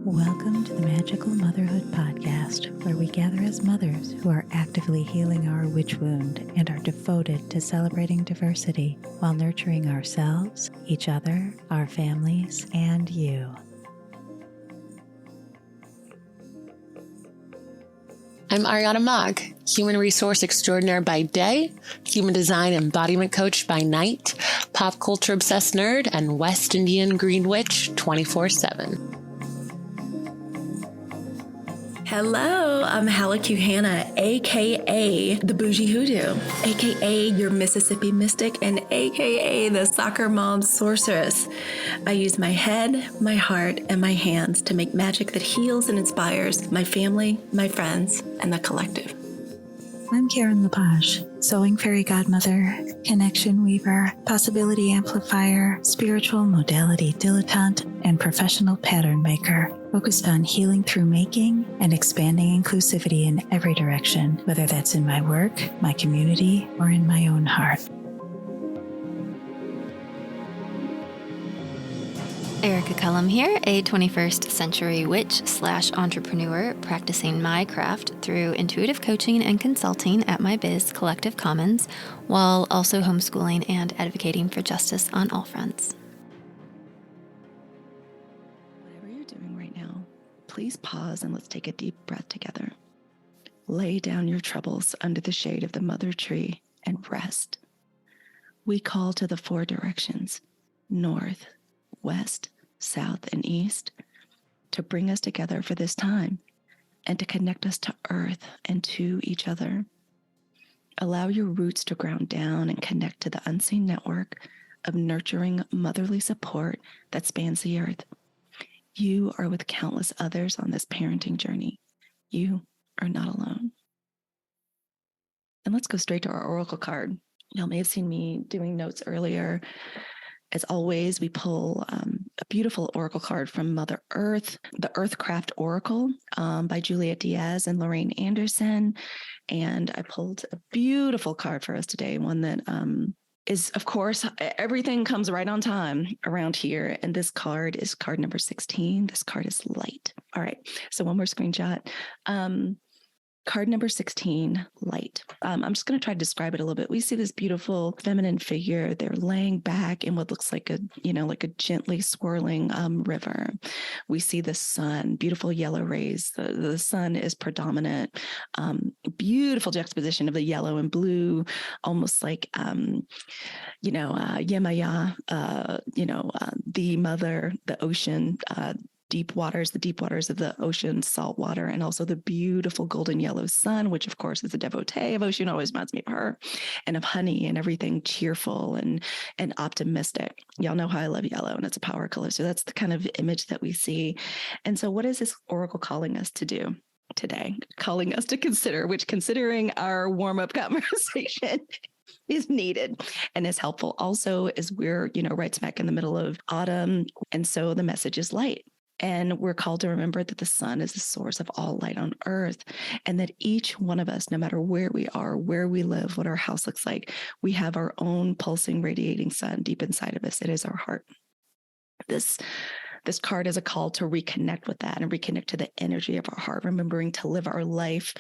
Welcome to the Magical Motherhood podcast, where we gather as mothers who are actively healing our witch wound and are devoted to celebrating diversity while nurturing ourselves, each other, our families, and you. I'm Ariana Mogg, human resource extraordinaire by day, human design embodiment coach by night, pop culture obsessed nerd, and West Indian green witch 24/7. Hello, I'm Halleck Hannah, aka the Bougie Hoodoo, aka your Mississippi Mystic, and aka the Soccer Mom Sorceress. I use my head, my heart, and my hands to make magic that heals and inspires my family, my friends, and the collective. I'm Karen Lepage, sewing fairy godmother, connection weaver, possibility amplifier, spiritual modality dilettante, and professional pattern maker, focused on healing through making and expanding inclusivity in every direction, whether that's in my work, my community, or in my own heart. Erica Cullum here, a 21st century witch/entrepreneur practicing my craft through intuitive coaching and consulting at my biz, Collective Commons, while also homeschooling and advocating for justice on all fronts. Whatever you're doing right now, please pause and let's take a deep breath together. Lay down your troubles under the shade of the mother tree and rest. We call to the four directions, north, west, south, and east, to bring us together for this time and to connect us to earth and to each other. Allow your roots to ground down and connect to the unseen network of nurturing motherly support that spans the earth. You are with countless others on this parenting journey. You are not alone. And let's go straight to our oracle card. Y'all may have seen me doing notes earlier. As always, we pull a beautiful oracle card from Mother Earth, the Earthcraft Oracle by Juliet Diaz and Lorraine Anderson. And I pulled a beautiful card for us today, one that is, of course, everything comes right on time around here. And this card is card number 16. This card is light. All right, so one more screenshot. Card number 16, light. I'm just going to try to describe it a little bit. We see this beautiful feminine figure. They're laying back in what looks like a gently swirling river. We see the sun, beautiful yellow rays. The sun is predominant. Beautiful juxtaposition of the yellow and blue, almost like, Yemaya, the mother, the ocean, the deep waters of the ocean, salt water, and also the beautiful golden yellow sun, which of course is a devotee of ocean, always reminds me of her, and of honey and everything cheerful and optimistic. Y'all know how I love yellow, and it's a power color. So that's the kind of image that we see. And so what is this oracle calling us to do today? Calling us to consider, which considering our warm-up conversation is needed and is helpful. Also, as we're, right smack in the middle of autumn. And so the message is light. And we're called to remember that the sun is the source of all light on earth, and that each one of us, no matter where we are, where we live, what our house looks like, we have our own pulsing, radiating sun deep inside of us. It is our heart. This card is a call to reconnect with that and reconnect to the energy of our heart, remembering to live our life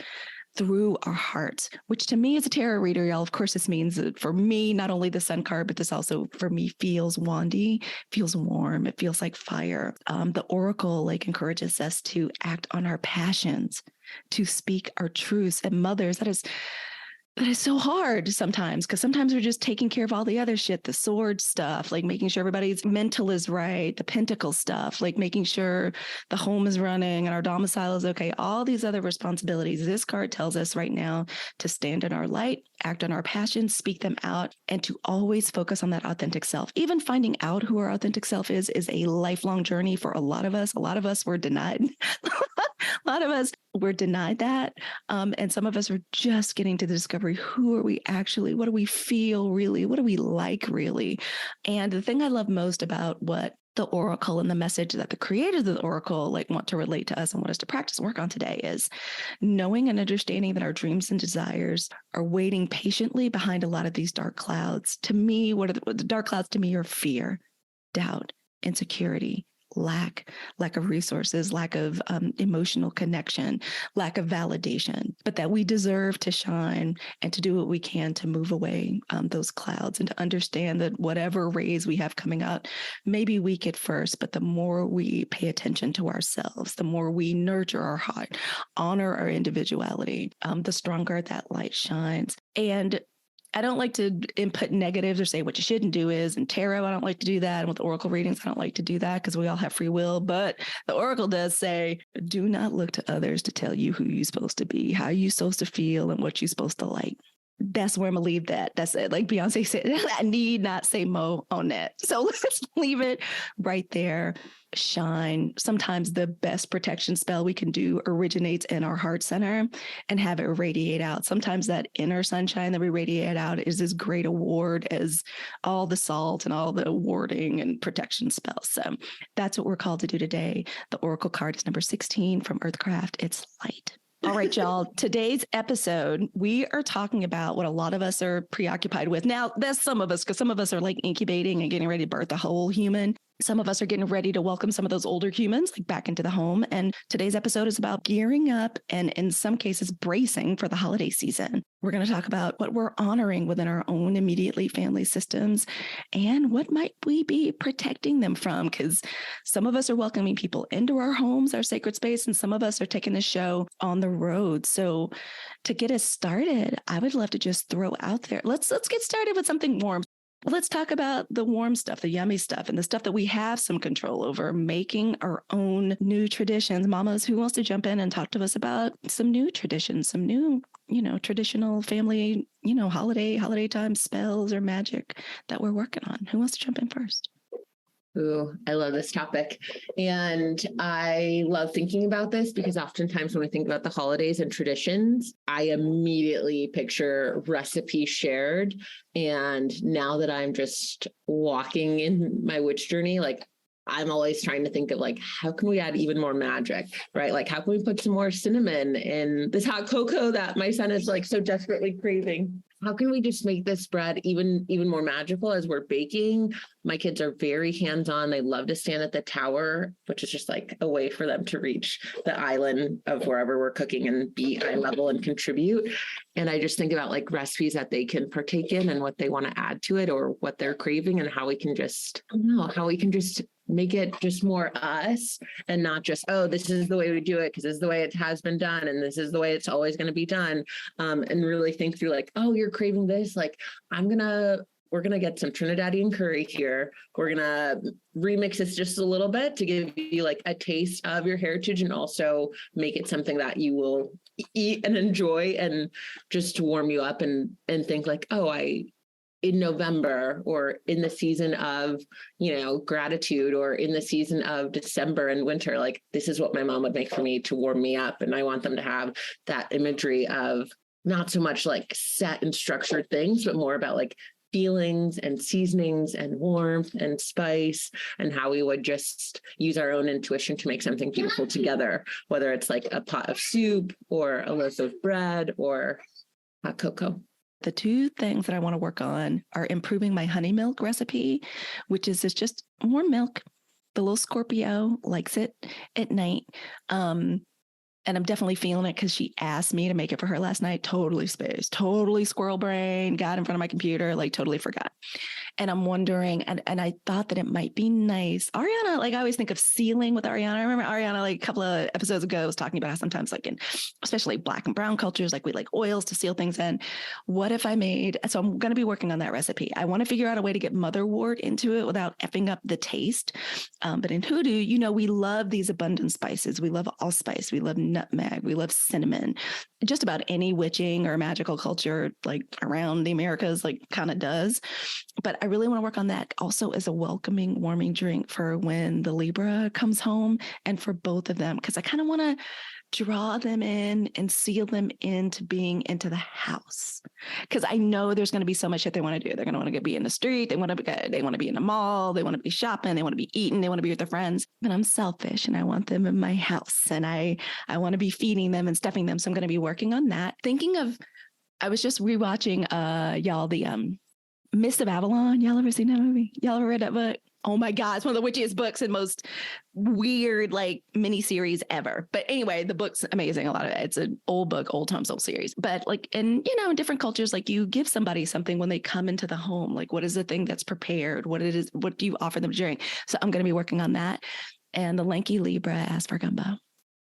through our hearts, which to me as a tarot reader, y'all, of course, this means that for me, not only the sun card, but this also for me feels wandy, feels warm. It feels like fire. The oracle encourages us to act on our passions, to speak our truths. And mothers, that is so hard sometimes, because sometimes we're just taking care of all the other shit, the sword stuff, making sure everybody's mental is right, the pentacle stuff, making sure the home is running and our domicile is okay, all these other responsibilities. This card tells us right now to stand in our light, act on our passions, speak them out, and to always focus on that authentic self. Even finding out who our authentic self is a lifelong journey for a lot of us. A lot of us were denied. A lot of us were denied that. And some of us are just getting to the discovery, who are we actually? What do we feel really? What do we like really? And the thing I love most about what the oracle and the message that the creators of the oracle want to relate to us and want us to practice and work on today is knowing and understanding that our dreams and desires are waiting patiently behind a lot of these dark clouds. To me, what the dark clouds to me are fear, doubt, insecurity, lack of resources, lack of emotional connection, lack of validation, but that we deserve to shine and to do what we can to move away those clouds and to understand that whatever rays we have coming out may be weak at first, but the more we pay attention to ourselves, the more we nurture our heart, honor our individuality, the stronger that light shines. And I don't like to input negatives or say what you shouldn't do is. And tarot, I don't like to do that. And with the oracle readings, I don't like to do that because we all have free will. But the oracle does say, do not look to others to tell you who you're supposed to be, how you're supposed to feel, and what you're supposed to like. That's where I'm going to leave that. That's it. Like Beyonce said, I need not say more on that. So let's leave it right there. Shine. Sometimes the best protection spell we can do originates in our heart center and have it radiate out. Sometimes that inner sunshine that we radiate out is as great a ward as all the salt and all the warding and protection spells. So that's what we're called to do today. The oracle card is number 16 from Earthcraft. It's light. All right, y'all. Today's episode, we are talking about what a lot of us are preoccupied with. Now, that's some of us, because some of us are like incubating and getting ready to birth a whole human. Some of us are getting ready to welcome some of those older humans like back into the home. And today's episode is about gearing up and in some cases bracing for the holiday season. We're going to talk about what we're honoring within our own immediately family systems and what might we be protecting them from, because some of us are welcoming people into our homes, our sacred space, and some of us are taking the show on the road. So to get us started, I would love to just throw out there, let's get started with something warm. Let's talk about the warm stuff, the yummy stuff, and the stuff that we have some control over, making our own new traditions. Mamas, who wants to jump in and talk to us about some new traditions, some new, traditional family, holiday time spells or magic that we're working on? Who wants to jump in first? Ooh, I love this topic. And I love thinking about this because oftentimes when we think about the holidays and traditions, I immediately picture recipes shared. And now that I'm just walking in my witch journey, like I'm always trying to think of like, how can we add even more magic, right? Like, how can we put some more cinnamon in this hot cocoa that my son is like so desperately craving? How can we just make this bread even more magical as we're baking? My kids are very hands-on. They love to stand at the tower, which is just like a way for them to reach the island of wherever we're cooking and be eye level and contribute. And I just think about like recipes that they can partake in and what they want to add to it or what they're craving and how we can just, make it just more us and not just, oh, this is the way we do it because this is the way it has been done and this is the way it's always going to be done. And really think through like, oh, you're craving this. Like we're going to get some Trinidadian curry here. We're going to remix this just a little bit to give you like a taste of your heritage and also make it something that you will eat and enjoy and just to warm you up and think like, oh, in November or in the season of, gratitude or in the season of December and winter, like this is what my mom would make for me to warm me up. And I want them to have that imagery of not so much like set and structured things, but more about like feelings and seasonings and warmth and spice and how we would just use our own intuition to make something beautiful together, whether it's like a pot of soup or a loaf of bread or hot cocoa. The two things that I want to work on are improving my honey milk recipe, which is just warm milk. The little Scorpio likes it at night. And I'm definitely feeling it because she asked me to make it for her last night. Totally spaced, totally squirrel brain, got in front of my computer, like totally forgot. And I'm wondering, and I thought that it might be nice. Ariana, like I always think of sealing with Ariana. I remember Ariana like a couple of episodes ago was talking about how sometimes like in especially Black and brown cultures, like we like oils to seal things in. What if I made, so I'm going to be working on that recipe. I want to figure out a way to get motherwort into it without effing up the taste. But in hoodoo, we love these abundant spices. We love allspice. We love nutmeg. We love cinnamon. Just about any witching or magical culture like around the Americas like kind of does. But I really want to work on that also as a welcoming, warming drink for when the Libra comes home and for both of them, because I kind of want to draw them in and seal them into being into the house. Because I know there's going to be so much shit they want to do. They're going to want to be in the street. They want to be in the mall. They want to be shopping. They want to be eating. They want to be with their friends. But I'm selfish and I want them in my house and I want to be feeding them and stuffing them. So I'm going to be working on that. I was just rewatching y'all, the Mists of Avalon. Y'all ever seen that movie? Y'all ever read that book? Oh my God, it's one of the witchiest books and most weird like mini series ever. But anyway, the book's amazing. A lot of it. It's an old book, old Tom Sowell series. But like, and you know, in different cultures, like you give somebody something when they come into the home. Like, what is the thing that's prepared? What it is? What do you offer them to drink? So I'm going to be working on that. And the lanky Libra asked for gumbo.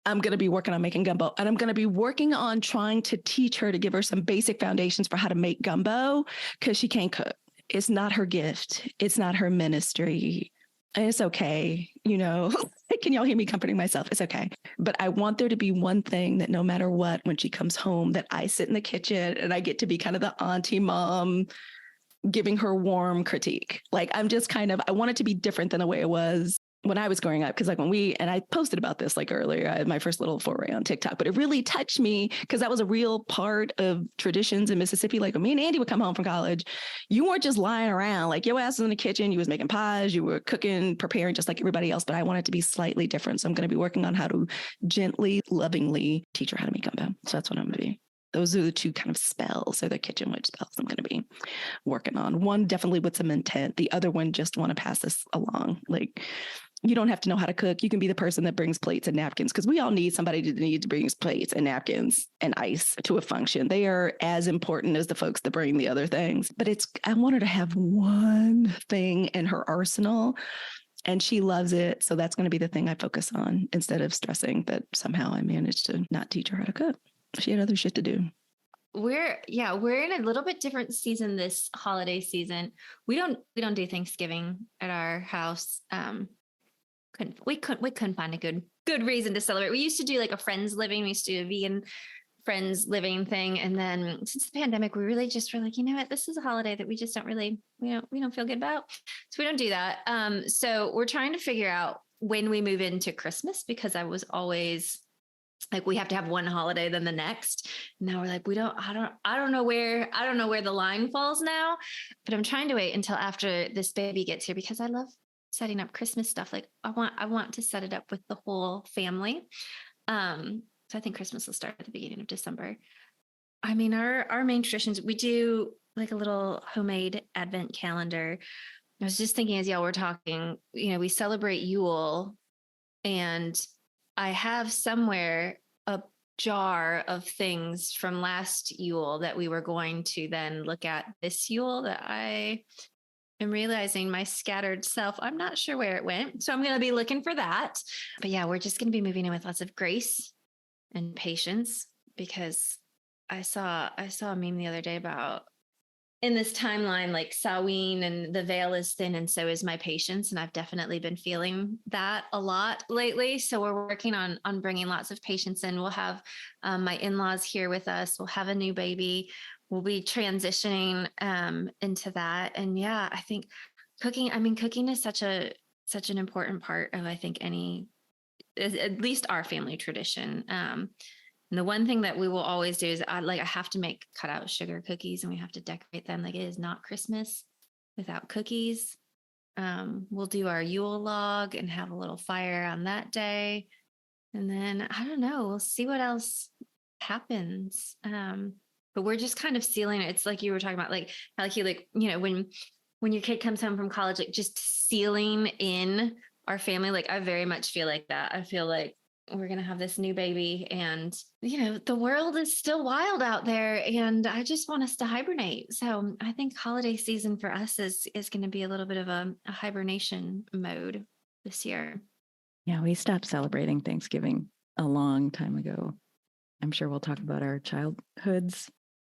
I'm going to be working on making gumbo, and I'm going to be working on trying to teach her to give her some basic foundations for how to make gumbo because she can't cook. It's not her gift. It's not her ministry. And it's okay. You know, can y'all hear me comforting myself? It's okay. But I want there to be one thing that no matter what, when she comes home, that I sit in the kitchen and I get to be kind of the auntie mom giving her warm critique. Like I'm just kind of, I want it to be different than the way it was when I was growing up. Cause like and I posted about this like earlier, I had my first little foray on TikTok, but it really touched me because that was a real part of traditions in Mississippi. Like when me and Andy would come home from college, you weren't just lying around. Like your ass was in the kitchen, you was making pies, you were cooking, preparing just like everybody else, but I want it to be slightly different. So I'm going to be working on how to gently, lovingly teach her how to make gumbo. So that's what I'm going to be. Those are the two kind of spells, or the kitchen witch spells I'm going to be working on. One definitely with some intent. The other one just want to pass this along. Like you don't have to know how to cook. You can be the person that brings plates and napkins because we all need somebody to bring plates and napkins and ice to a function. They are as important as the folks that bring the other things. But I want her to have one thing in her arsenal and she loves it. So that's going to be the thing I focus on instead of stressing that somehow I managed to not teach her how to cook. She had other shit to do. We're in a little bit different season this holiday season. We don't do Thanksgiving at our house. We couldn't find a good reason to celebrate. We used to do like a friends living. We used to do a vegan friends living thing. And then since the pandemic, we really just were like, you know what, this is a holiday that we just don't really, we don't feel good about. So we don't do that. So we're trying to figure out when we move into Christmas, because I was always like, we have to have one holiday then the next. Now we're like, I don't know where the line falls now, but I'm trying to wait until after this baby gets here because I love setting up Christmas stuff. Like I want to set it up with the whole family. So I think Christmas will start at the beginning of December. I mean, our main traditions, we do like a little homemade Advent calendar. I was just thinking as y'all were talking, we celebrate Yule, and I have somewhere a jar of things from last Yule that we were going to then look at this Yule that I am realizing my scattered self. I'm not sure where it went. So I'm going to be looking for that. But yeah, we're just going to be moving in with lots of grace and patience, because I saw a meme the other day about in this timeline, like Samhain and the veil is thin and so is my patience. And I've definitely been feeling that a lot lately. So we're working on bringing lots of patience in. We'll have my in-laws here with us. We'll have a new baby. We'll be transitioning into that. And yeah, I think cooking is such an important part of, I think, at least our family tradition. And the one thing that we will always do is I have to make cutout sugar cookies, and we have to decorate them. Like, it is not Christmas without cookies. We'll do our Yule log and have a little fire on that day. And then I don't know, we'll see what else happens. But we're just kind of sealing it. It's like you were talking about, like how when your kid comes home from college, like just sealing in our family. Like I very much feel like that. I feel like we're going to have this new baby, and, the world is still wild out there, and I just want us to hibernate. So I think holiday season for us is going to be a little bit of a hibernation mode this year. Yeah, we stopped celebrating Thanksgiving a long time ago. I'm sure we'll talk about our childhoods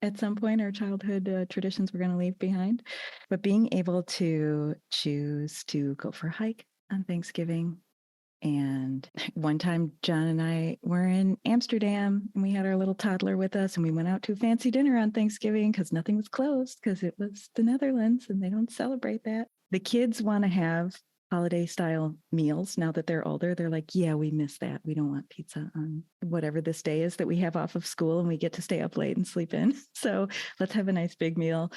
at some point, our childhood traditions we're going to leave behind. But being able to choose to go for a hike on Thanksgiving. And one time, John and I were in Amsterdam, and we had our little toddler with us, and we went out to a fancy dinner on Thanksgiving because nothing was closed, because it was the Netherlands and they don't celebrate that. The kids want to have holiday style meals now that they're older. They're like, yeah, we miss that. We don't want pizza on whatever this day is that we have off of school and we get to stay up late and sleep in. So let's have a nice big meal.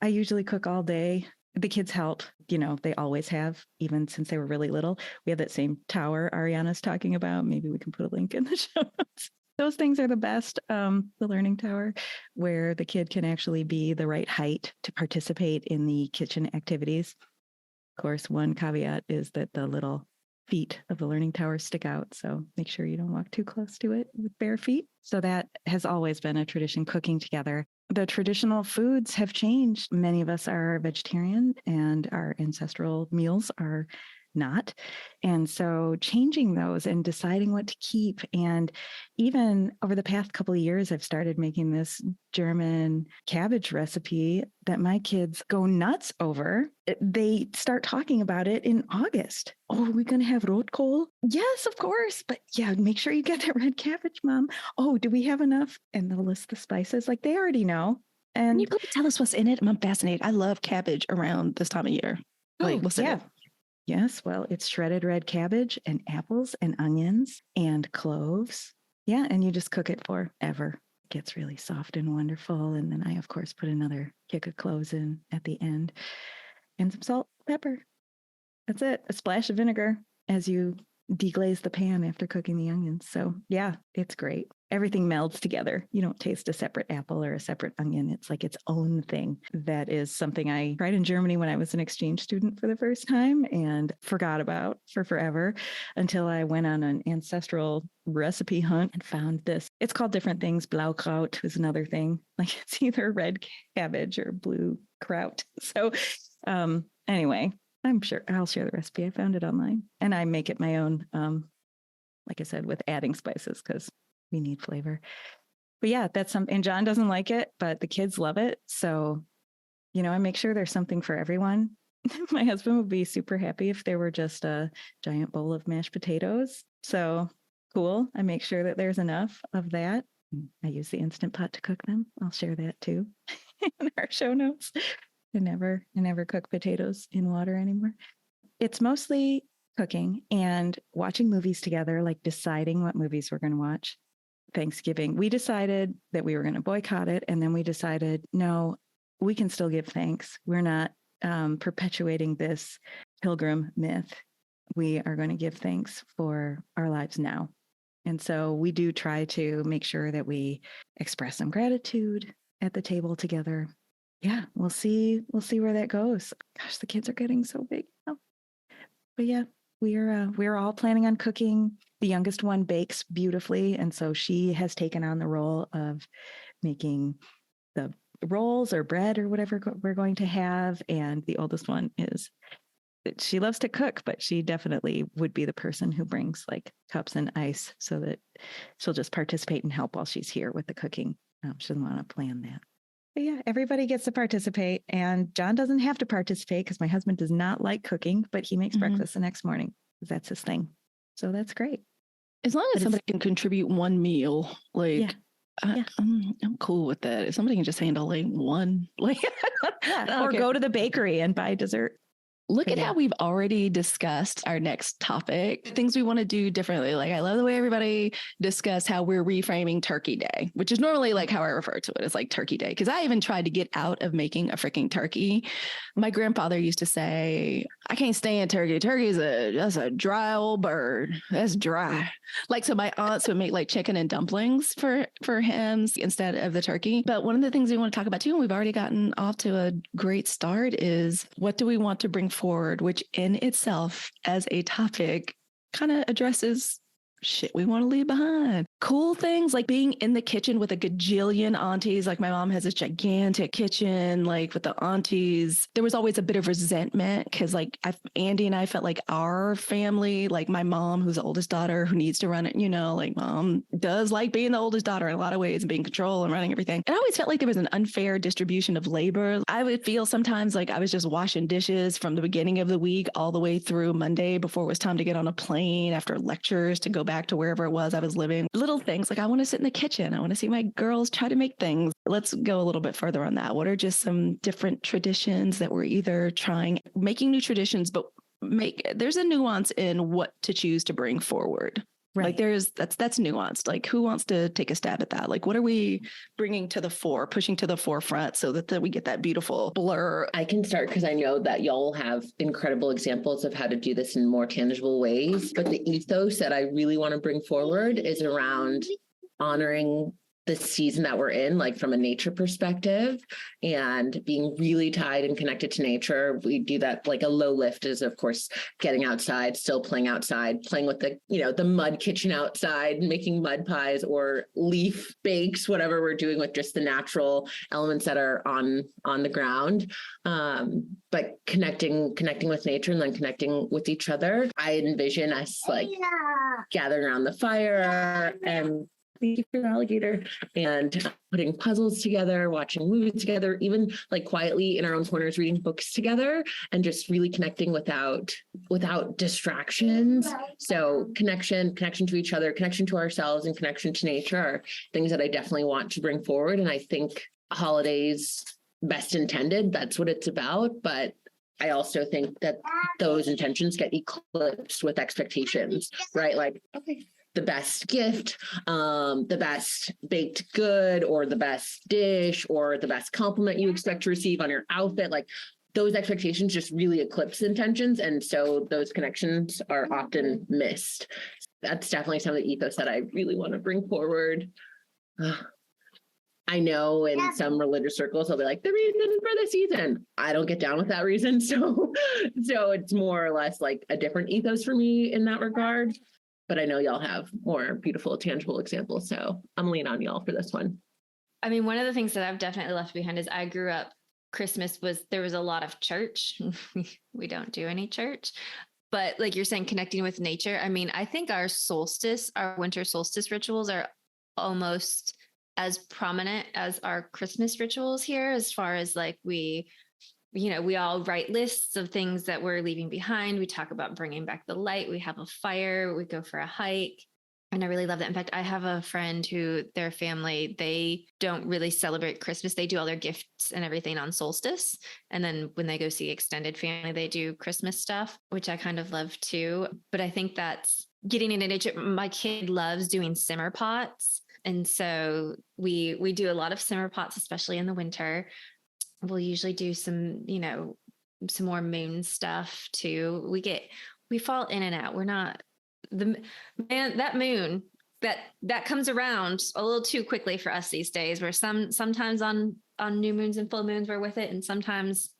I usually cook all day. The kids help, they always have, even since they were really little. We have that same tower Ariana's talking about. Maybe we can put a link in the show notes. Those things are the best, the learning tower, where the kid can actually be the right height to participate in the kitchen activities. course, one caveat is that the little feet of the learning tower stick out. So make sure you don't walk too close to it with bare feet. So that has always been a tradition, cooking together. The traditional foods have changed. Many of us are vegetarian and our ancestral meals are not. And so changing those and deciding what to keep. And even over the past couple of years, I've started making this German cabbage recipe that my kids go nuts over. They start talking about it in August. Oh, are we going to have rotkohl? Yes, of course. But yeah, make sure you get that red cabbage, Mom. Oh, do we have enough? And they'll list the spices like they already know. And can you please tell us what's in it? I'm fascinated. I love cabbage around this time of year. Like, what's in it? Yes, well, it's shredded red cabbage and apples and onions and cloves. Yeah, and you just cook it forever. It gets really soft and wonderful. And then I, of course, put another kick of cloves in at the end and some salt, pepper. That's it. A splash of vinegar as you deglaze the pan after cooking the onions. So yeah, it's great. Everything melds together. You don't taste a separate apple or a separate onion. It's like its own thing. That is something I tried in Germany when I was an exchange student for the first time and forgot about for forever until I went on an ancestral recipe hunt and found this. It's called different things. Blaukraut is another thing. Like it's either red cabbage or blue kraut. So anyway, I'm sure I'll share the recipe. I found it online and I make it my own, like I said, with adding spices because we need flavor. But yeah, that's something. And John doesn't like it, but the kids love it. So, I make sure there's something for everyone. My husband would be super happy if there were just a giant bowl of mashed potatoes. So cool. I make sure that there's enough of that. I use the Instant Pot to cook them. I'll share that too in our show notes. I never cook potatoes in water anymore. It's mostly cooking and watching movies together, like deciding what movies we're going to watch. Thanksgiving, we decided that we were going to boycott it. And then we decided, no, we can still give thanks. We're not perpetuating this pilgrim myth. We are going to give thanks for our lives now. And so we do try to make sure that we express some gratitude at the table together. Yeah, we'll see where that goes. Gosh, the kids are getting so big now. But yeah, we're all planning on cooking. The youngest one bakes beautifully, and so she has taken on the role of making the rolls or bread or whatever we're going to have. And the oldest one she loves to cook, but she definitely would be the person who brings like cups and ice so that she'll just participate and help while she's here with the cooking. She doesn't want to plan that. But yeah, everybody gets to participate, and John doesn't have to participate because my husband does not like cooking, but he makes breakfast the next morning because that's his thing. So that's great. As long as somebody can contribute one meal, like I'm cool with that. If somebody can just handle like one, like or go to the bakery and buy dessert. Look at how we've already discussed our next topic, things we want to do differently. Like I love the way everybody discussed how we're reframing Turkey Day, which is normally like how I refer to it. It's like Turkey Day. Cause I even tried to get out of making a freaking turkey. My grandfather used to say, I can't stand turkey. Turkey that's a dry old bird. That's dry. Like, so my aunts would make like chicken and dumplings for him instead of the turkey. But one of the things we want to talk about too, and we've already gotten off to a great start, is what do we want to bring forward, which in itself as a topic kind of addresses shit we want to leave behind. Cool things like being in the kitchen with a gajillion aunties. Like my mom has this gigantic kitchen, like with the aunties. There was always a bit of resentment because like Andy and I felt like our family, like my mom, who's the oldest daughter who needs to run it, like mom does like being the oldest daughter in a lot of ways and being in control and running everything. And I always felt like there was an unfair distribution of labor. I would feel sometimes like I was just washing dishes from the beginning of the week all the way through Monday before it was time to get on a plane after lectures to go back to wherever it was I was living. Little things like I want to sit in the kitchen. I want to see my girls try to make things. Let's go a little bit further on that. What are just some different traditions that we're either making new traditions, but there's a nuance in what to choose to bring forward. Right. Like that's nuanced. Like who wants to take a stab at that? Like what are we bringing to the fore, pushing to the forefront so that we get that beautiful blur? I can start because I know that y'all have incredible examples of how to do this in more tangible ways. But the ethos that I really want to bring forward is around honoring the season that we're in, like from a nature perspective, and being really tied and connected to nature. We do that. Like a low lift is, of course, getting outside, still playing outside, playing with the mud kitchen outside, making mud pies or leaf bakes, whatever we're doing with just the natural elements that are on the ground. But connecting with nature and then connecting with each other. I envision us like gathering around the fire and thank you for the alligator, and putting puzzles together, watching movies together, even like quietly in our own corners, reading books together, and just really connecting without distractions. So connection to each other, connection to ourselves, and connection to nature are things that I definitely want to bring forward. And I think holidays, best intended, that's what it's about. But I also think that those intentions get eclipsed with expectations, right? Like, okay, the best gift, the best baked good, or the best dish, or the best compliment you expect to receive on your outfit. Like those expectations just really eclipse intentions. And so those connections are often missed. That's definitely some of the ethos that I really want to bring forward. I know in some religious circles, they'll be like, the reason for the season. I don't get down with that reason. So it's more or less like a different ethos for me in that regard. But I know y'all have more beautiful, tangible examples. So I'm leaning on y'all for this one. I mean, one of the things that I've definitely left behind is I grew up, there was a lot of church. We don't do any church. But like you're saying, connecting with nature. I mean, I think our winter solstice rituals are almost as prominent as our Christmas rituals here, as far as like we all write lists of things that we're leaving behind. We talk about bringing back the light. We have a fire. We go for a hike. And I really love that. In fact, I have a friend who their family, they don't really celebrate Christmas. They do all their gifts and everything on solstice. And then when they go see extended family, they do Christmas stuff, which I kind of love too. But I think that's getting into nature. My kid loves doing simmer pots. And so we do a lot of simmer pots, especially in the winter. We'll usually do some more moon stuff too. We fall in and out. We're not that moon that comes around a little too quickly for us these days, where sometimes on new moons and full moons we're with it, and sometimes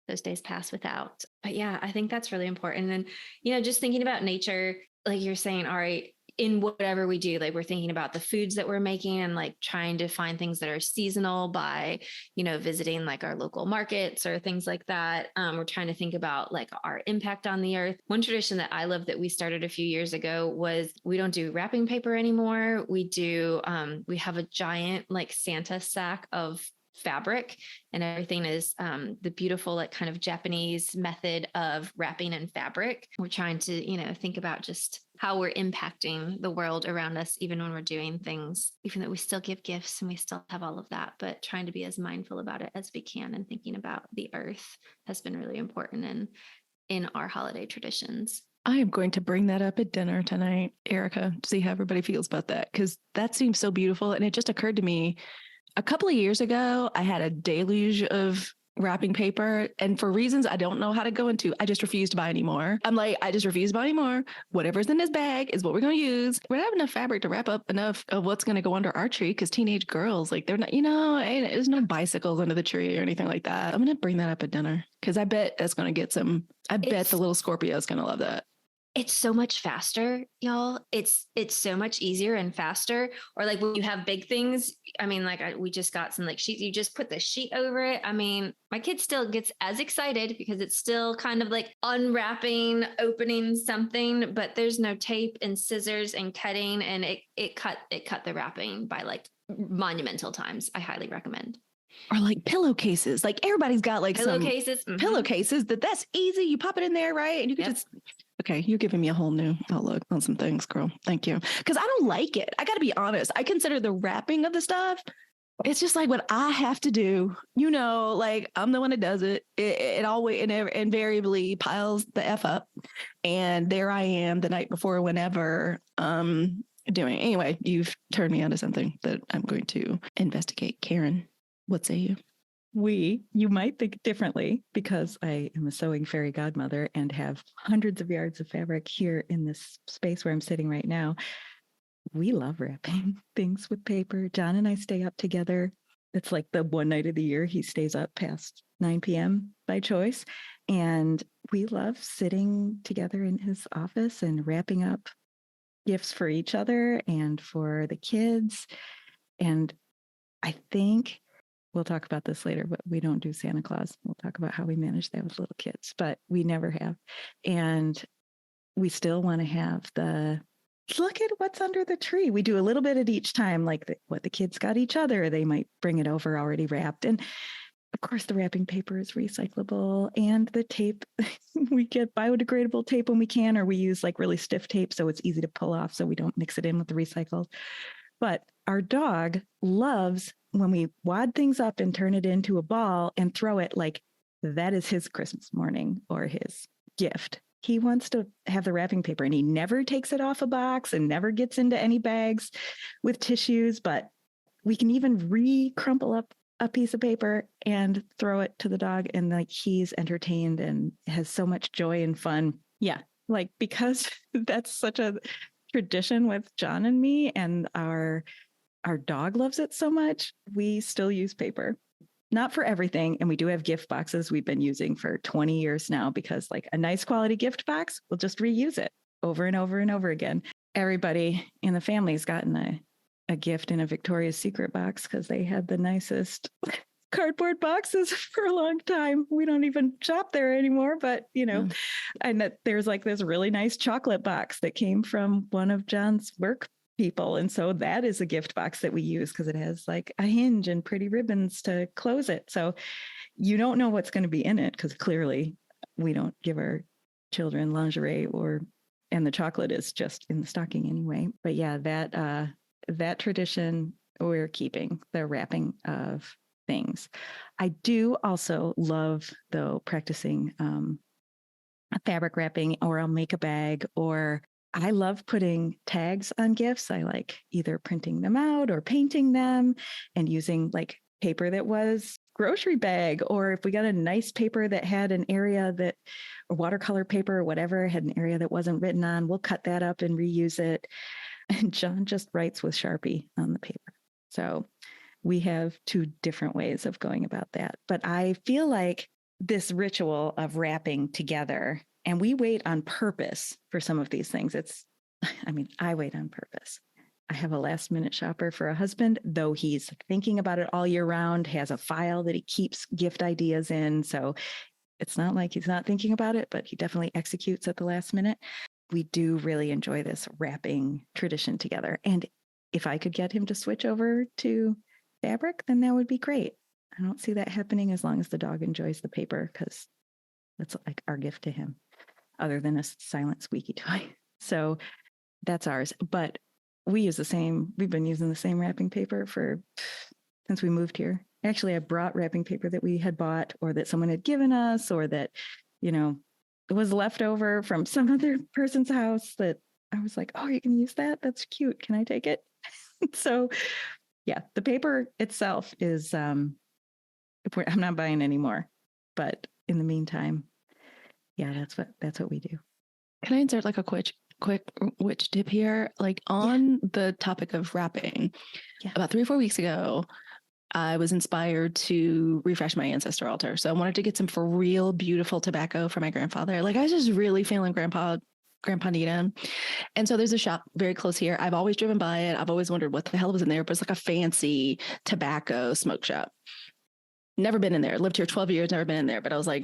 those days pass without. But yeah, I think that's really important. And just thinking about nature, like you're saying, all right, in whatever we do, like we're thinking about the foods that we're making and like trying to find things that are seasonal by, visiting like our local markets or things like that. We're trying to think about like our impact on the earth. One tradition that I love that we started a few years ago was we don't do wrapping paper anymore. We we have a giant like Santa sack of fabric, and everything is the beautiful like kind of Japanese method of wrapping in fabric. We're trying to think about just how we're impacting the world around us, even when we're doing things, even though we still give gifts and we still have all of that, but trying to be as mindful about it as we can, and thinking about the earth has been really important in our holiday traditions. I am going to bring that up at dinner tonight, Erica, to see how everybody feels about that, because that seems so beautiful. And it just occurred to me, a couple of years ago, I had a deluge of wrapping paper, and for reasons I don't know how to go into, I just refuse to buy anymore. I'm like, I just refuse to buy anymore. Whatever's in this bag is what we're going to use. We don't have enough fabric to wrap up enough of what's going to go under our tree, because teenage girls, like they're not, there's no bicycles under the tree or anything like that. I'm going to bring that up at dinner, because I bet that's going to get bet the little Scorpio is going to love that. It's so much faster, y'all. It's so much easier and faster. Or like when you have big things, I mean, like we just got some like sheets, you just put the sheet over it. I mean, my kid still gets as excited because it's still kind of like unwrapping, opening something, but there's no tape and scissors and cutting, and it cut the wrapping by like monumental times. I highly recommend. Or like pillowcases. Like everybody's got like pillowcases. Pillowcases that's easy. You pop it in there, right? And you can just, okay, you're giving me a whole new outlook on some things, girl. Thank you. Because I don't like it. I got to be honest. I consider the wrapping of the stuff, it's just like what I have to do. Like I'm the one that does it. It always invariably piles the F up. And there I am the night before, whenever doing. Anyway, you've turned me onto something that I'm going to investigate. Karen, what say you? You might think differently, because I am a sewing fairy godmother and have hundreds of yards of fabric here in this space where I'm sitting right now. we love wrapping things with paper. John and I stay up together. It's like the one night of the year he stays up past 9 p.m. by choice. And we love sitting together in his office and wrapping up gifts for each other and for the kids. And I think we'll talk about this later, but we don't do Santa Claus. We'll talk about how we manage that with little kids, but we never have. And we still want to have the look at what's under the tree. We do a little bit at each time, like what the kids got each other. They might bring it over already wrapped. And of course, the wrapping paper is recyclable, and the tape, we get biodegradable tape when we can, or we use like really stiff tape so it's easy to pull off so we don't mix it in with the recycled. But our dog loves when we wad things up and turn it into a ball and throw it, like that is his Christmas morning or his gift. He wants to have the wrapping paper, and he never takes it off a box and never gets into any bags with tissues, but we can even re-crumple up a piece of paper and throw it to the dog, and like he's entertained and has so much joy and fun. Yeah, like because that's such a tradition with John and me, and our dog loves it so much, we still use paper. Not for everything. And we do have gift boxes we've been using for 20 years now, because like a nice quality gift box, we'll just reuse it over and over and over again. Everybody in the family's gotten a gift in a Victoria's Secret box because they had the nicest cardboard boxes for a long time. We don't even shop there anymore, but and there's like this really nice chocolate box that came from one of John's work people. And so that is a gift box that we use because it has like a hinge and pretty ribbons to close it. So you don't know what's going to be in it because clearly we don't give our children lingerie and the chocolate is just in the stocking anyway. But yeah, that tradition we're keeping, the wrapping of things. I do also love, though, practicing fabric wrapping, or I'll make a bag, or I love putting tags on gifts. I like either printing them out or painting them and using like paper that was grocery bag, or if we got a nice paper that had an area that, or watercolor paper or whatever, had an area that wasn't written on, we'll cut that up and reuse it. And John just writes with Sharpie on the paper. So we have two different ways of going about that. But I feel like this ritual of wrapping together, and we wait on purpose for some of these things. I wait on purpose. I have a last minute shopper for a husband, though he's thinking about it all year round, has a file that he keeps gift ideas in. So it's not like he's not thinking about it, but he definitely executes at the last minute. We do really enjoy this wrapping tradition together. And if I could get him to switch over to fabric, then that would be great. I don't see that happening as long as the dog enjoys the paper, because that's like our gift to him, other than a silent squeaky toy. So that's ours. But we've been using the same wrapping paper since we moved here. Actually, I brought wrapping paper that we had bought or that someone had given us, or that, it was left over from some other person's house that I was like, oh, you can use that? That's cute. Can I take it? So yeah, the paper itself is, I'm not buying anymore, but in the meantime, yeah, that's what we do. Can I insert like a quick witch tip here? Like on the topic of wrapping, about 3 or 4 weeks ago, I was inspired to refresh my ancestor altar. So I wanted to get some for real beautiful tobacco for my grandfather. Like I was just really feeling Grandpa need him. And so there's a shop very close here. I've always driven by it. I've always wondered what the hell was in there, but it's like a fancy tobacco smoke shop. Never been in there. Lived here 12 years, never been in there. But I was like,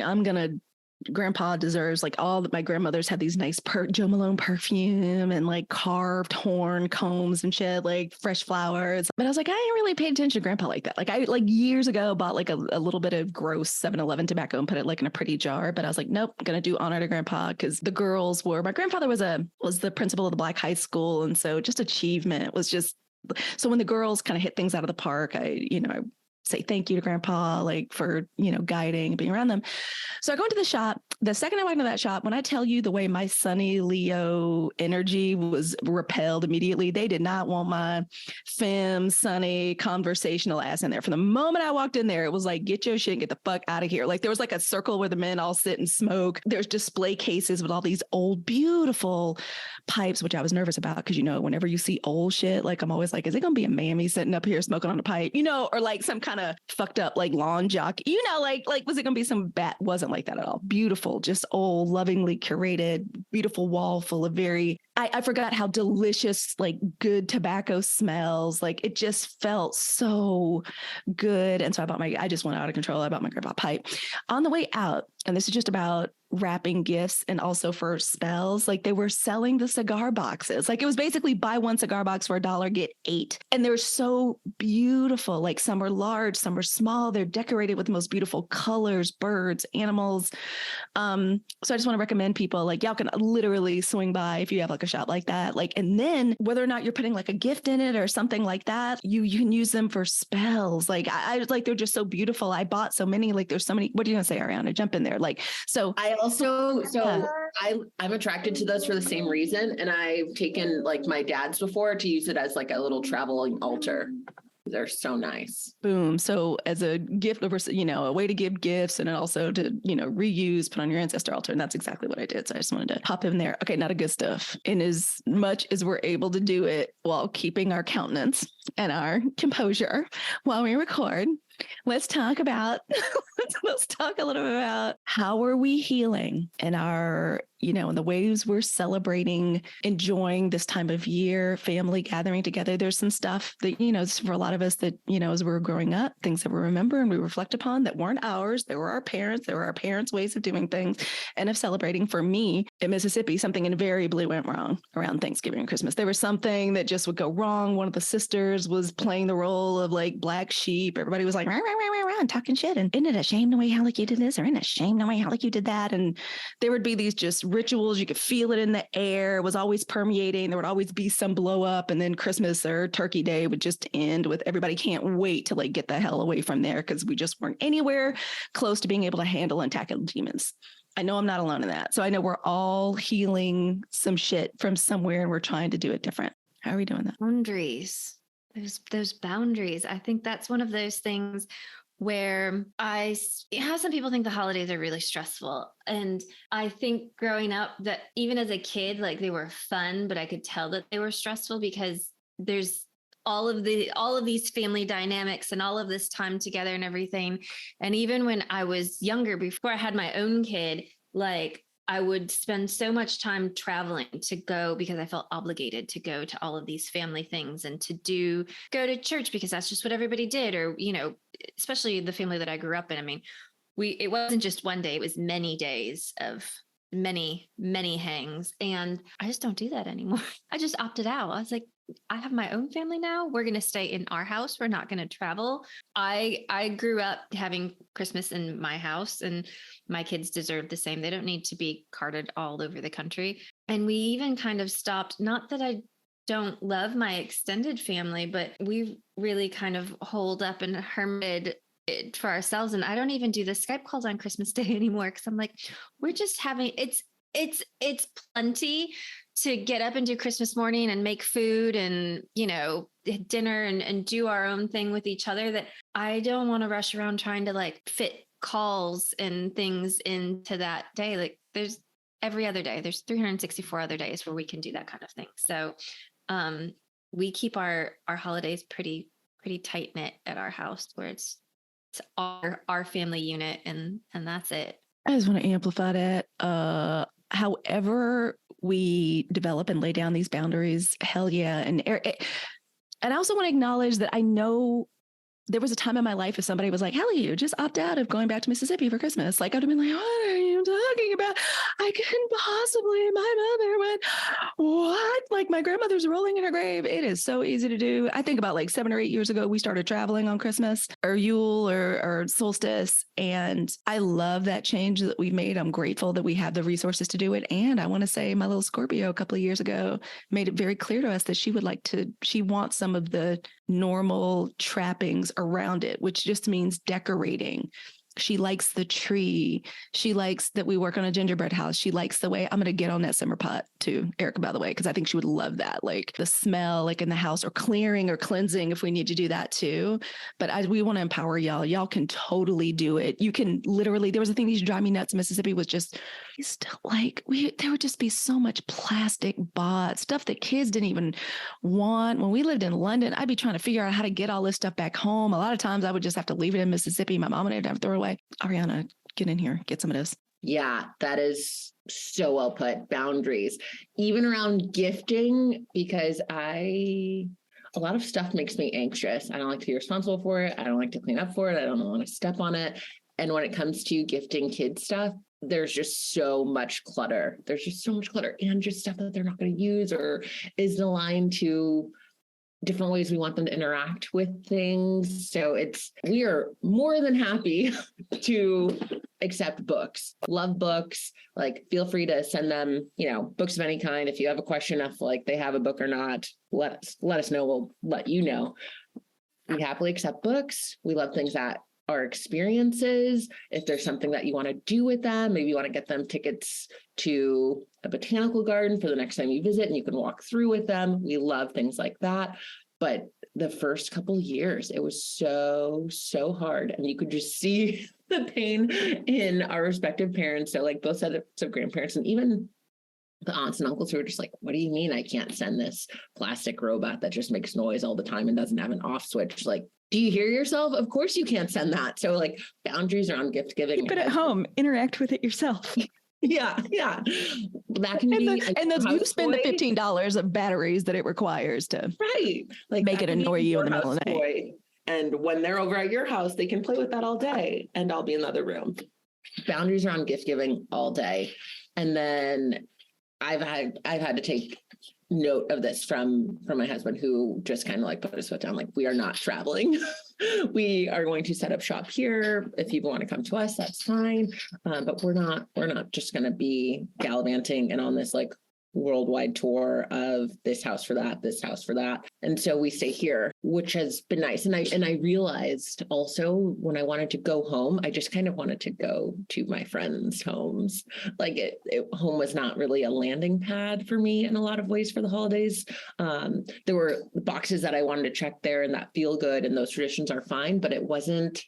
Grandpa deserves, like, all that. My grandmothers had these nice Joe Malone perfume and like carved horn combs and shit, like fresh flowers. But I was like, I ain't really paid attention to Grandpa like that. Like I years ago bought like a little bit of gross 7-Eleven tobacco and put it like in a pretty jar. But I was like, nope, I'm gonna do honor to Grandpa, because the girls were. My grandfather was the principal of the Black high school, and so just achievement was just. So when the girls kind of hit things out of the park, I say thank you to Grandpa, like for, guiding, being around them. So I go into the shop the second I walked into that shop, when I tell you the way my Sunny Leo energy was repelled immediately, they did not want my femme, sunny, conversational ass in there. From the moment I walked in there, it was like, get your shit and get the fuck out of here. Like there was like a circle where the men all sit and smoke. There's display cases with all these old, beautiful pipes, which I was nervous about because, you know, whenever you see old shit, like I'm always like, is it going to be a mammy sitting up here smoking on a pipe, you know, or like some kind of fucked up like lawn jockey, you know, like was it going to be some bat? Wasn't like that at all. Beautiful, just old, lovingly curated, beautiful wall full of I forgot how delicious, like good tobacco smells. Like it just felt so good. And so I just went out of control. I bought my grandpa pipe. On the way out, and this is just about wrapping gifts and also for spells, like they were selling the cigar boxes. Like it was basically buy one cigar box for $1, get 8. And they're so beautiful. Like some are large, some are small. They're decorated with the most beautiful colors, birds, animals. So I just want to recommend people, like y'all can literally swing by if you have like a shop like that. Like, and then whether or not you're putting like a gift in it or something like that, you can use them for spells. Like I was like, they're just so beautiful. I bought so many, like there's so many, what are you going to say, Ariana? Jump in there. Like, so I'm attracted to those for the same reason. And I've taken like my dad's before to use it as like a little traveling altar. They're so nice. Boom. So as a gift, you know, a way to give gifts and also to, you know, reuse, put on your ancestor altar. And that's exactly what I did. So I just wanted to pop in there. Okay. Not a good stuff. In as much as we're able to do it while keeping our countenance and our composure while we record, let's talk about, let's talk a little bit about how are we healing in our, you know, in the ways we're celebrating, enjoying this time of year, family gathering together. There's some stuff that, you know, for a lot of us that, you know, as we were growing up, things that we remember and we reflect upon that weren't ours. They were our parents. They were our parents' ways of doing things and of celebrating. For me in Mississippi, something invariably went wrong around Thanksgiving and Christmas. There was something that just would go wrong. One of the sisters was playing the role of like black sheep. Everybody was like, rah, rah, rah, rah, rah, talking shit. And isn't it a shame the way how like you did this? Or isn't it a shame the way how like you did that? And there would be these just rituals. You could feel it in the air. It was always permeating. There would always be some blow up. And then Christmas or Turkey Day would just end with everybody can't wait to like get the hell away from there because we just weren't anywhere close to being able to handle and tackle demons. I know I'm not alone in that. So I know we're all healing some shit from somewhere and we're trying to do it different. How are we doing that? Boundaries. Those boundaries. I think that's one of those things where some people think the holidays are really stressful. And I think growing up that even as a kid, like they were fun, but I could tell that they were stressful because there's all of these family dynamics and all of this time together and everything. And even when I was younger, before I had my own kid, like I would spend so much time traveling to go because I felt obligated to go to all of these family things and to go to church because that's just what everybody did. Or, you know, especially the family that I grew up in. I mean, it wasn't just one day, it was many days of many, many hangs. And I just don't do that anymore. I just opted out. I was like, I have my own family now. We're going to stay in our house. We're not going to travel. I grew up having Christmas in my house and my kids deserve the same. They don't need to be carted all over the country. And we even kind of stopped, not that I don't love my extended family, but we really kind of holed up and hermited it for ourselves. And I don't even do the Skype calls on Christmas Day anymore because I'm like, we're just having, it's plenty to get up and do Christmas morning and make food and, you know, dinner and do our own thing with each other that I don't want to rush around trying to like fit calls and things into that day. Like there's every other day, there's 364 other days where we can do that kind of thing. So we keep our holidays pretty tight knit at our house where it's our family unit and that's it. I just want to amplify that. However we develop and lay down these boundaries, hell yeah. And I also want to acknowledge that I know there was a time in my life if somebody was like, hell, you just opt out of going back to Mississippi for Christmas. Like I'd have been like, what are you talking about? I couldn't possibly. My mother went, what? Like my grandmother's rolling in her grave. It is so easy to do. I think about like 7 or 8 years ago, we started traveling on Christmas or Yule or solstice. And I love that change that we've made. I'm grateful that we have the resources to do it. And I want to say my little Scorpio a couple of years ago made it very clear to us that she wants some of the normal trappings around it, which just means decorating She likes the tree. She likes that we work on a gingerbread house. She likes the way I'm going to get on that simmer pot too, Erica, by the way, because I think she would love that. Like the smell, like in the house, or clearing or cleansing if we need to do that too. But we want to empower y'all. Y'all can totally do it. You can literally, there was a thing that used to drive me nuts. Mississippi was just, there would just be so much plastic bought stuff that kids didn't even want. When we lived in London, I'd be trying to figure out how to get all this stuff back home. A lot of times I would just have to leave it in Mississippi. My mom would have to throw it away. Ariana, get in here, get some of this. Yeah, that is so well put. Boundaries, even around gifting, because a lot of stuff makes me anxious. I don't like to be responsible for it. I don't like to clean up for it. I don't want to step on it. And when it comes to gifting kids stuff, there's just so much clutter. There's just so much clutter and just stuff that they're not going to use or isn't aligned to different ways we want them to interact with things. So we are more than happy to accept books, love books. Like, feel free to send them, books of any kind. If you have a question if like they have a book or not, let us know. We'll let you know. We happily accept books. We love things that are experiences. If there's something that you want to do with them, maybe you want to get them tickets to a botanical garden for the next time you visit and you can walk through with them. We love things like that. But the first couple of years, it was so hard. And you could just see the pain in our respective parents. So like both sets of grandparents and even the aunts and uncles who were just like, what do you mean I can't send this plastic robot that just makes noise all the time and doesn't have an off switch? Like, do you hear yourself? Of course you can't send that. So like, boundaries around gift giving. Keep it at home. Interact with it yourself. Yeah. That can be. You spend the $15 of batteries that it requires to make it annoy you in the middle of the night. And when they're over at your house, they can play with that all day and I'll be in the other room. Boundaries around gift giving all day. And then I've had to take note of this from my husband, who just kind of like put his foot down, like, we are not traveling. We are going to set up shop here. If people want to come to us, that's fine. But we're not just going to be gallivanting and on this like worldwide tour of this house for that. And so we stay here, which has been nice. And I realized also when I wanted to go home, I just kind of wanted to go to my friends' homes. Like home was not really a landing pad for me in a lot of ways for the holidays. There were boxes that I wanted to check there and that feel good. And those traditions are fine, but it wasn't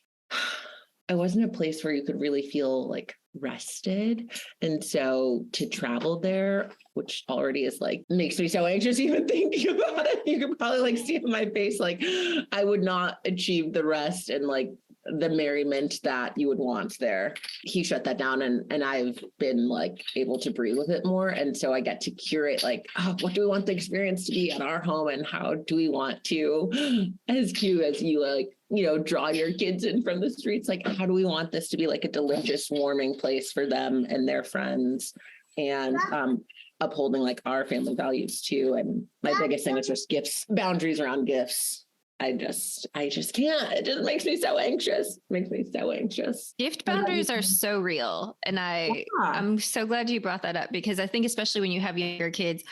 a place where you could really feel like rested. And so to travel there, which already is like, makes me so anxious even thinking about it. You can probably like see in my face, like I would not achieve the rest and like the merriment that you would want there. He shut that down and I've been like able to breathe with it more. And so I get to curate like, what do we want the experience to be at our home? And how do we want to, as cute as you like, draw your kids in from the streets, like how do we want this to be like a delicious, warming place for them and their friends, and upholding like our family values too. And my biggest thing is just gifts, boundaries around gifts. I just can't. It just makes me so anxious. Gift boundaries are so real. And I'm so glad you brought that up, because I think especially when you have younger kids,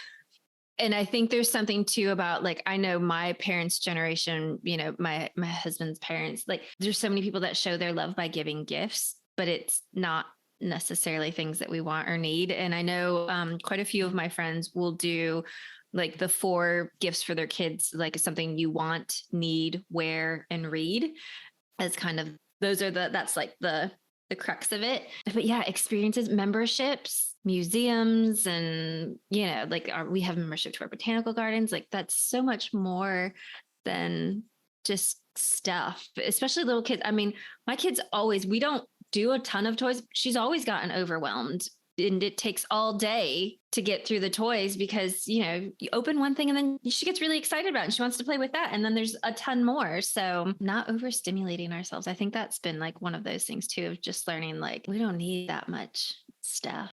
and I think there's something too about like, I know my parents' generation, my husband's parents, like there's so many people that show their love by giving gifts, but it's not necessarily things that we want or need. And I know quite a few of my friends will do like the 4 gifts for their kids, like something you want, need, wear, and read, as kind of, that's like the crux of it. But yeah, experiences, memberships, museums, and we have membership to our botanical gardens. Like that's so much more than just stuff, especially little kids. I mean, my kids we don't do a ton of toys. She's always gotten overwhelmed, and it takes all day to get through the toys because, you open one thing and then she gets really excited about it and she wants to play with that. And then there's a ton more. So not overstimulating ourselves. I think that's been like one of those things too, of just learning, like, we don't need that much stuff.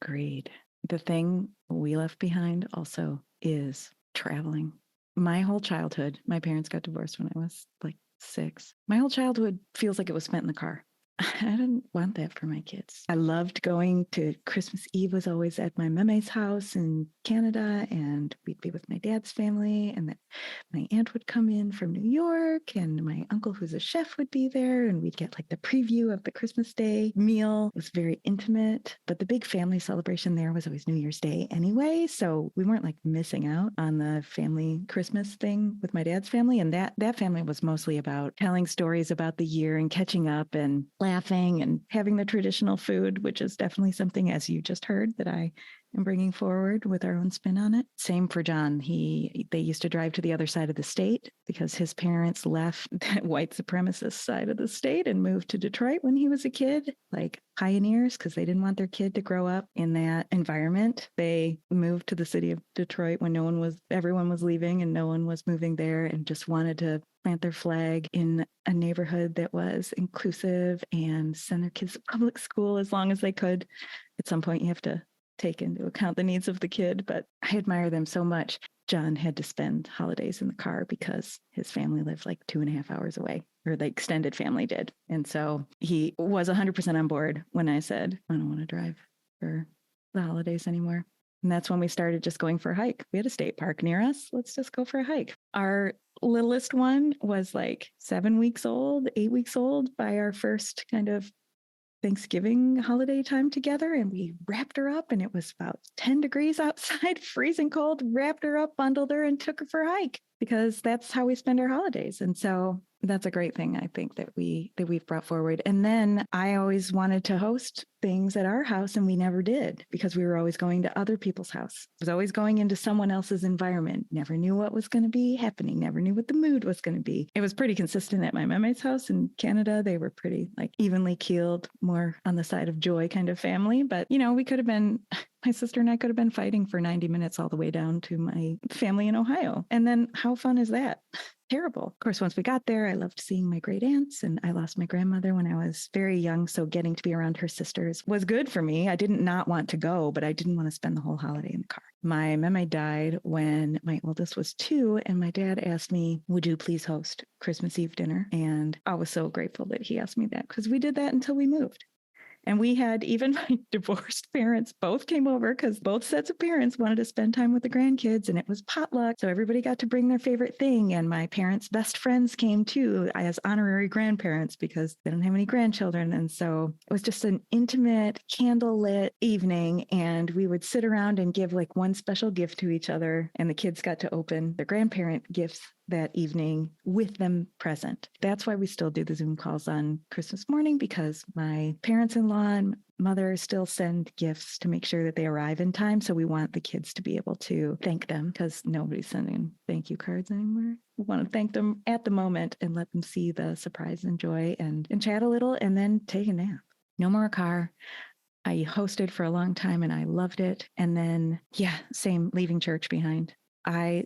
Agreed. The thing we left behind also is traveling. My whole childhood, my parents got divorced when I was like 6. My whole childhood feels like it was spent in the car. I didn't want that for my kids. I loved going to Christmas Eve was always at my meme's house in Canada, and we'd be with my dad's family, and then my aunt would come in from New York, and my uncle, who's a chef, would be there, and we'd get like the preview of the Christmas Day meal. It was very intimate, but the big family celebration there was always New Year's Day anyway, so we weren't like missing out on the family Christmas thing with my dad's family, and that family was mostly about telling stories about the year and catching up and laughing and having the traditional food, which is definitely something, as you just heard, that I am bringing forward with our own spin on it. Same for John. They used to drive to the other side of the state because his parents left that white supremacist side of the state and moved to Detroit when he was a kid, like pioneers, because they didn't want their kid to grow up in that environment. They moved to the city of Detroit when everyone was leaving and no one was moving there, and just wanted to plant their flag in a neighborhood that was inclusive and send their kids to public school as long as they could. At some point, you have to take into account the needs of the kid, but I admire them so much. John had to spend holidays in the car because his family lived like 2.5 hours away, or the extended family did. And so he was 100% on board when I said, I don't want to drive for the holidays anymore. And that's when we started just going for a hike. We had a state park near us. Let's just go for a hike. Our littlest one was like 7 weeks old, 8 weeks old by our first kind of Thanksgiving holiday time together. And we wrapped her up, and it was about 10 degrees outside, freezing cold, wrapped her up, bundled her, and took her for a hike, because that's how we spend our holidays. And so that's a great thing, I think, that we've brought forward. And then I always wanted to host things at our house, and we never did, because we were always going to other people's house. I was always going into someone else's environment. Never knew what was going to be happening. Never knew what the mood was going to be. It was pretty consistent at my meme's house in Canada. They were pretty like evenly keeled, more on the side of joy kind of family. But, we could have been, my sister and I could have been fighting for 90 minutes all the way down to my family in Ohio. And then how fun is that? Terrible. Of course, once we got there, I loved seeing my great aunts, and I lost my grandmother when I was very young. So getting to be around her sisters was good for me. I didn't not want to go, but I didn't want to spend the whole holiday in the car. My meme died when my oldest was 2, and my dad asked me, would you please host Christmas Eve dinner? And I was so grateful that he asked me that, because we did that until we moved. And we had, even my divorced parents both came over, because both sets of parents wanted to spend time with the grandkids, and it was potluck. So everybody got to bring their favorite thing. And my parents' best friends came too as honorary grandparents, because they don't have any grandchildren. And so it was just an intimate, candlelit evening. And we would sit around and give like one special gift to each other. And the kids got to open their grandparent gifts that evening with them present. That's why we still do the Zoom calls on Christmas morning, because my parents-in-law and mother still send gifts to make sure that they arrive in time. So we want the kids to be able to thank them, because nobody's sending thank you cards anymore. We want to thank them at the moment and let them see the surprise and joy and chat a little, and then take a nap. No more car. I hosted for a long time and I loved it. And then, same, leaving church behind. I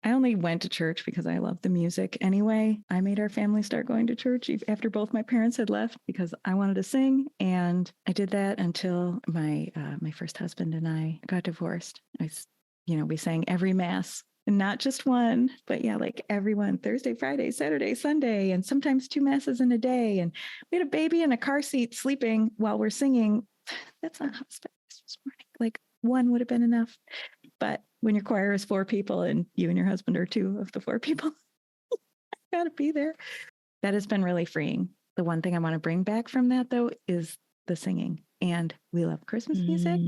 only went to church because I loved the music anyway. I made our family start going to church after both my parents had left, because I wanted to sing. And I did that until my first husband and I got divorced. We sang every Mass, and not just one, but like everyone, Thursday, Friday, Saturday, Sunday, and sometimes 2 Masses in a day. And we had a baby in a car seat sleeping while we're singing. That's not how it's been this morning. Like, one would have been enough. But when your choir is 4 people and you and your husband are 2 of the 4 people, you got to be there. That has been really freeing. The one thing I want to bring back from that, though, is the singing. And we love Christmas music.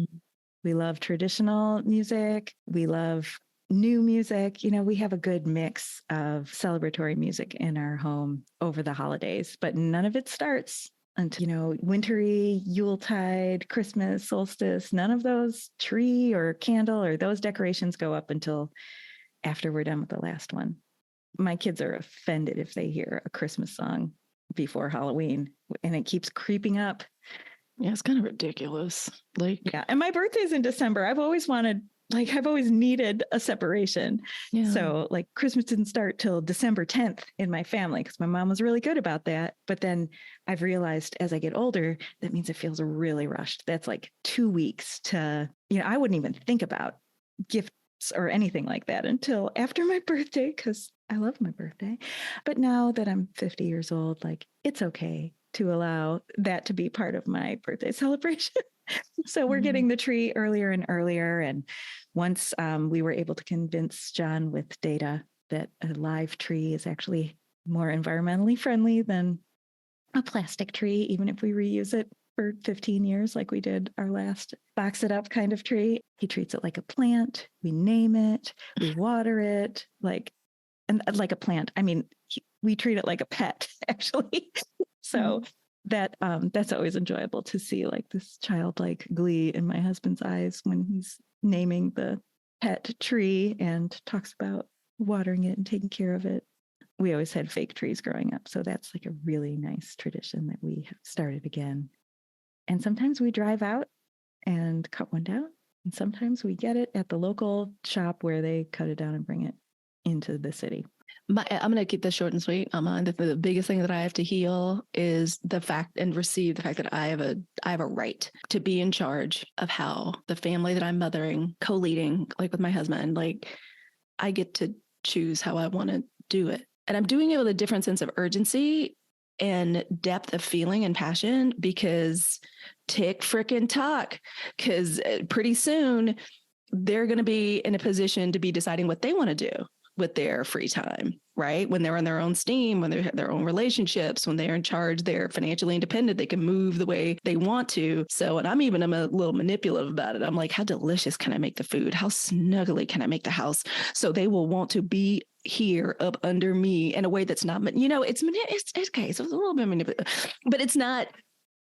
We love traditional music. We love new music. We have a good mix of celebratory music in our home over the holidays, but none of it starts until, wintry, Yuletide, Christmas, solstice. None of those tree or candle or those decorations go up until after we're done with the last one. My kids are offended if they hear a Christmas song before Halloween, and it keeps creeping up. Yeah, it's kind of ridiculous. And my birthday's in December. I've always needed a separation. Yeah. So Christmas didn't start till December 10th in my family, because my mom was really good about that. But then I've realized as I get older, that means it feels really rushed. That's 2 weeks to, I wouldn't even think about gifts or anything like that until after my birthday, because I love my birthday. But now that I'm 50 years old, it's okay. to allow that to be part of my birthday celebration. So we're getting the tree earlier and earlier. And once we were able to convince John with data that a live tree is actually more environmentally friendly than a plastic tree, even if we reuse it for 15 years, like we did our last box it up kind of tree. He treats it like a plant. We name it, we water it and like a plant. I mean, we treat it like a pet, actually. So that's always enjoyable to see, like this childlike glee in my husband's eyes when he's naming the pet tree and talks about watering it and taking care of it. We always had fake trees growing up. So that's like a really nice tradition that we have started again. And sometimes we drive out and cut one down. And sometimes we get it at the local shop where they cut it down and bring it into the city. I'm going to keep this short and sweet. The biggest thing that I have to heal is the fact that I have a right to be in charge of how the family that I'm mothering, co-leading, like with my husband, like I get to choose how I want to do it. And I'm doing it with a different sense of urgency and depth of feeling and passion because because pretty soon they're going to be in a position to be deciding what they want to do with their free time, right? When they're on their own steam, when they have their own relationships, when they're in charge, they're financially independent, they can move the way they want to. So, and I'm a little manipulative about it. I'm like, how delicious can I make the food? How snuggly can I make the house? So they will want to be here up under me in a way that's not, it's okay. So it's a little bit manipulative, but it's not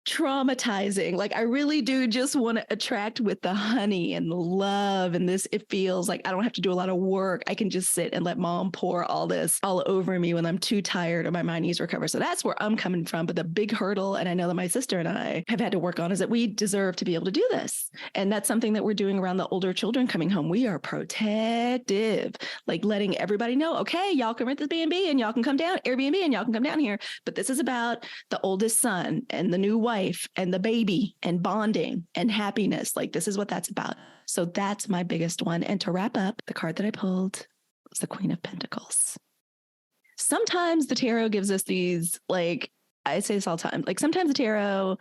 traumatizing. Like I really do just want to attract with the honey and the love and this. It feels like I don't have to do a lot of work. I can just sit and let mom pour all this all over me when I'm too tired or my mind needs to recover. So that's where I'm coming from. But the big hurdle, and I know that my sister and I have had to work on, is that we deserve to be able to do this. And that's something that we're doing around the older children coming home. We are protective, like letting everybody know, okay, y'all can rent this B&B and y'all can come down, Airbnb, and y'all can come down here. But this is about the oldest son and the new wife and the baby and bonding and happiness. Like this is what that's about. So that's my biggest one. And to wrap up, the card that I pulled was the Queen of Pentacles. Sometimes the tarot gives us these, like I say this all the time, like sometimes the tarot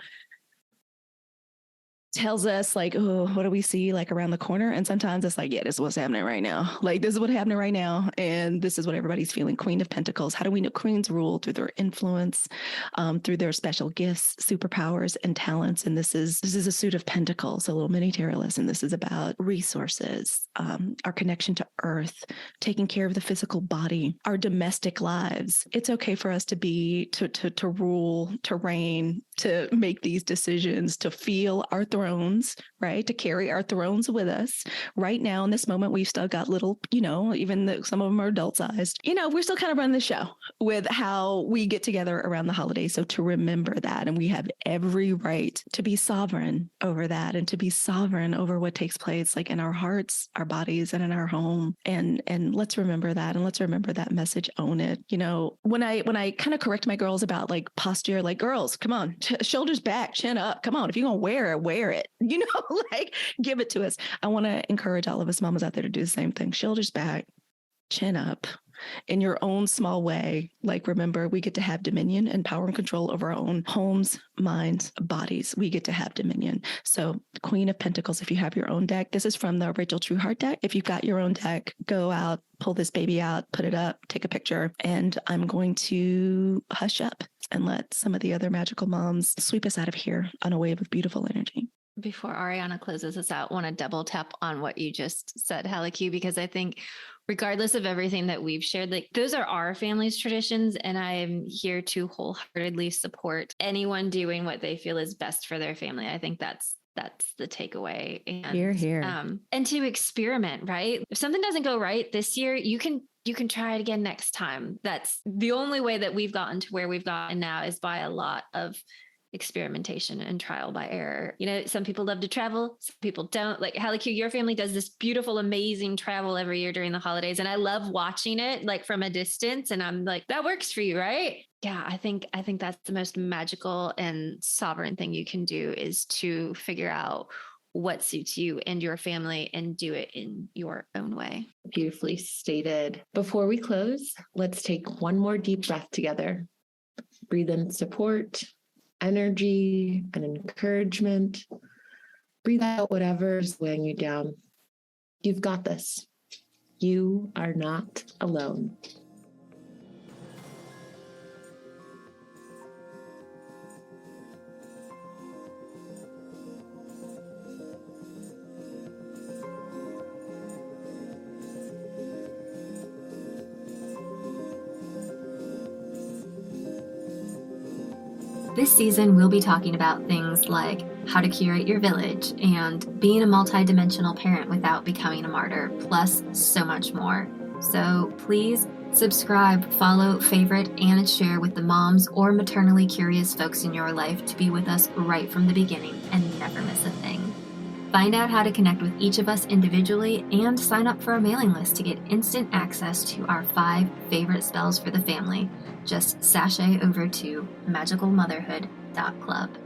tells us like, oh, what do we see like around the corner? And sometimes it's like, yeah, this is what's happening right now. Like this is what's happening right now. And this is what everybody's feeling. Queen of Pentacles. How do we know? Queens rule through their influence, through their special gifts, superpowers, and talents. And this is a suit of pentacles, a little mini tarot lesson. This is about resources, our connection to earth, taking care of the physical body, our domestic lives. It's okay for us to rule, to reign, to make these decisions, to feel our thrones, right? To carry our thrones with us. Right now, in this moment, we've still got little, even though some of them are adult sized, we're still kind of running the show with how we get together around the holidays. So to remember that, and we have every right to be sovereign over that and to be sovereign over what takes place, like in our hearts, our bodies, and in our home. And let's remember that. And let's remember that message, own it. When I kind of correct my girls about like posture, like girls, come on, shoulders back, chin up. Come on. If you're going to wear it, like give it to us. I want to encourage all of us mamas out there to do the same thing. Shoulders back, chin up in your own small way. Like, remember, we get to have dominion and power and control over our own homes, minds, bodies. We get to have dominion. So Queen of Pentacles, if you have your own deck, this is from the Rachel Trueheart deck. If you've got your own deck, go out, pull this baby out, put it up, take a picture, and I'm going to hush up and let some of the other magical moms sweep us out of here on a wave of beautiful energy. Before Ariana closes us out, I want to double tap on what you just said, Halleck, because I think regardless of everything that we've shared, like those are our family's traditions. And I am here to wholeheartedly support anyone doing what they feel is best for their family. I think that's the takeaway. And Here. And to experiment, right? If something doesn't go right this year, you can try it again next time. That's the only way that we've gotten to where we've gotten now, is by a lot of experimentation and trial by error. Some people love to travel, some people don't. Like Halleck, your family does this beautiful, amazing travel every year during the holidays. And I love watching it like from a distance. And I'm like, that works for you, right? Yeah, I think that's the most magical and sovereign thing you can do, is to figure out what suits you and your family and do it in your own way. Beautifully stated. Before we close, let's take one more deep breath together. Breathe in support energy and encouragement. Breathe out whatever's weighing you down. You've got this. You are not alone. This season, we'll be talking about things like how to curate your village and being a multidimensional parent without becoming a martyr, plus so much more. So please subscribe, follow, favorite, and share with the moms or maternally curious folks in your life to be with us right from the beginning and never miss a thing. Find out how to connect with each of us individually and sign up for our mailing list to get instant access to our 5 favorite spells for the family. Just sashay over to magicalmotherhood.club.